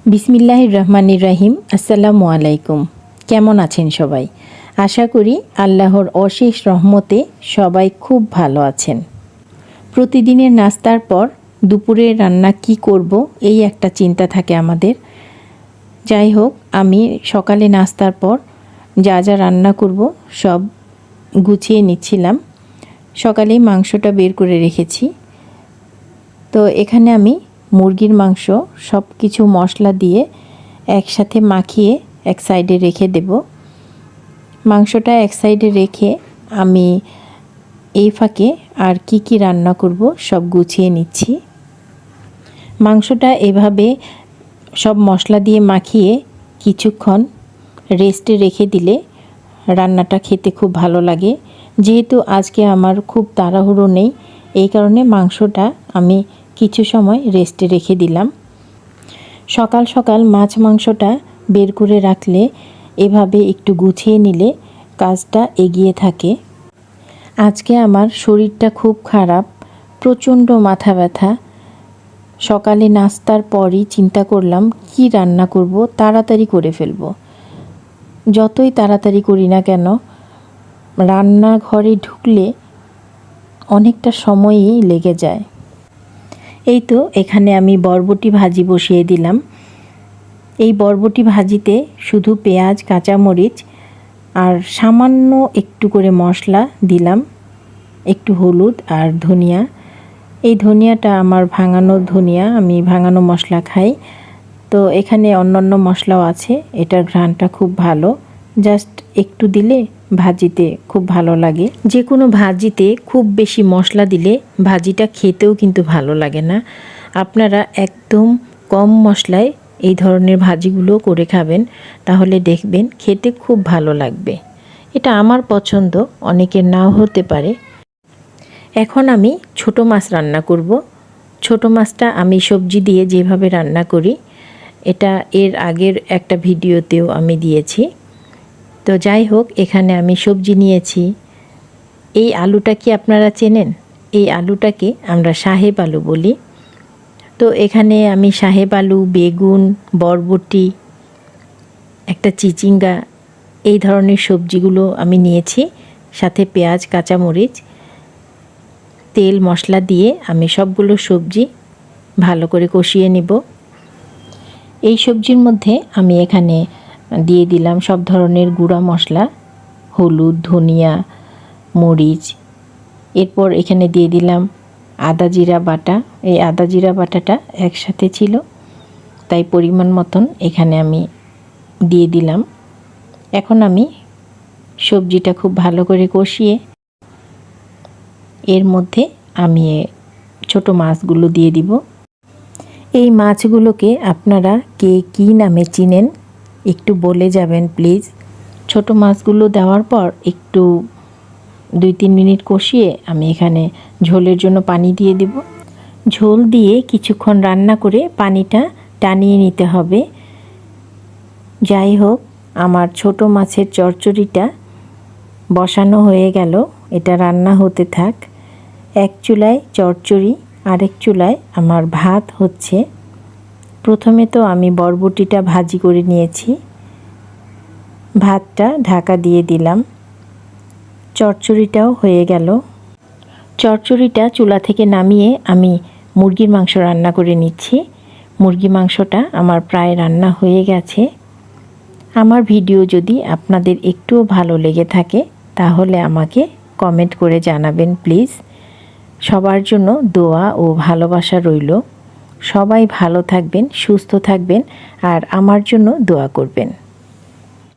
বিসমিল্লাহির রহমানির রহিম। আসসালামু আলাইকুম। কেমন আছেন সবাই? আশা করি আল্লাহর অশেষ রহমতে সবাই খুব ভালো আছেন। প্রতিদিনের নাস্তার পর দুপুরে রান্না কি করব এই একটা চিন্তা থাকে আমাদের। যাই হোক, আমি সকালে নাস্তার পর যা যা রান্না করব সব গুছিয়ে নিচ্ছিলাম। সকালেই মাংসটা বের করে রেখেছি। তো এখানে আমি মুরগির মাংস সব কিছু মশলা দিয়ে একসাথে মাখিয়ে এক সাইডে রেখে দেব। মাংসটা এক সাইডে রেখে আমি এই ফাঁকে আর কি রান্না করব সব গুছিয়ে নিচ্ছি। মাংসটা এভাবে সব মশলা দিয়ে মাখিয়ে কিছুক্ষণ রেস্টে রেখে দিলে রান্নাটা খেতে খুব ভালো লাগে। যেহেতু আজকে আমার খুব তাড়াহুড়ো নেই, এই কারণে মাংসটা আমি কিছু সময় রেস্টে রেখে দিলাম। সকাল সকাল মাছ মাংসটা বের করে রাখলে, এভাবে একটু গুছিয়ে নিলে কাজটা এগিয়ে থাকে। আজকে আমার শরীরটা খুব খারাপ, প্রচণ্ড মাথা ব্যথা। সকালে নাস্তার পরই চিন্তা করলাম কি রান্না করব, তাড়াতাড়ি করে ফেলব। যতই তাড়াতাড়ি করি না কেন, রান্নাঘরে ঢুকলে অনেকটা সময়ই লেগে যায়। এই তো এখানে আমি বরবটি ভাজি বসিয়ে দিলাম। এই বরবটি ভাজিতে শুধু পেঁয়াজ, কাঁচামরিচ আর সামান্য একটু করে মশলা দিলাম, একটু হলুদ আর ধনিয়া। এই ধনিয়াটা আমার ভাঙানো ধনিয়া, আমি ভাঙানো মশলা খাই। তো এখানে অন্যান্য মশলাও আছে, এটার ঘ্রাণটা খুব ভালো। জাস্ট একটু দিলে ভাজিতে খুব ভালো লাগে। যে কোনো ভাজিতে খুব বেশি মশলা দিলে ভাজিটা খেতেও কিন্তু ভালো লাগে না। আপনারা একদম কম মশলায় এই ধরনের ভাজিগুলো করে খাবেন, তাহলে দেখবেন খেতে খুব ভালো লাগবে। এটা আমার পছন্দ, অনেকের নাও হতে পারে। এখন আমি ছোট মাছ রান্না করব। ছোট মাছটা আমি সবজি দিয়ে যেভাবে রান্না করি, এটা এর আগের একটা ভিডিওতেও আমি দিয়েছি। তো যাই হোক, এখানে আমি সবজি নিয়েছি। এই আলুটা কি আপনারা চেনেন? এই আলুটাকে আমরা সাহেব আলু বলি। তো এখানে আমি সাহেব আলু, বেগুন, বরবটি, একটা চিচিঙ্গা, এই ধরনের সবজিগুলো আমি নিয়েছি। সাথে পেঁয়াজ, কাঁচামরিচ, তেল, মশলা দিয়ে আমি সবগুলো সবজি ভালো করে কষিয়ে নিব। এই সবজির মধ্যে আমি এখানে দিয়ে দিলাম সব ধরনের গুঁড়া মশলা, হলুদ, ধনিয়া, মরিচ। এরপর এখানে দিয়ে দিলাম আদা জিরা বাটা। এই আদা জিরা বাটাটা একসাথে ছিল, তাই পরিমাণ মতন এখানে আমি দিয়ে দিলাম। এখন আমি সবজিটা খুব ভালো করে কষিয়ে এর মধ্যে আমি ছোট মাছগুলো দিয়ে দিব। এই মাছগুলোকে আপনারা কে কী নামে চিনেন একটু বলে যাবেন প্লিজ। ছোট মাছগুলো দেওয়ার পর একটু 2-3 মিনিট কষিয়ে আমি এখানে ঝোলের জন্য পানি দিয়ে দিব। ঝোল দিয়ে কিছুক্ষণ রান্না করে পানিটা টানিয়ে নিতে হবে। যাই হোক, আমার ছোট মাছের চচ্চড়িটা বসানো হয়ে গেল, এটা রান্না হতে থাক। এক চুলায় চচ্চড়ি, আরেক চুলায় আমার ভাত হচ্ছে। প্রথমে তো আমি বরবটিটা ভাজি করে নিয়েছি, ভাতটা ঢাকা দিয়ে দিলাম। চচ্চড়িটাও হয়ে গেল। চচ্চড়িটা চুলা থেকে নামিয়ে আমি মুরগির মাংস রান্না করে নিচ্ছি। মুরগি মাংসটা আমার প্রায় রান্না হয়ে গেছে। আমার ভিডিও যদি আপনাদের একটুও ভালো লেগে থাকে তাহলে আমাকে কমেন্ট করে জানাবেন প্লিজ। সবার জন্য দোয়া ও ভালোবাসা রইল। সবাই ভালো থাকবেন, সুস্থ থাকবেন আর আমার জন্য দোয়া করবেন।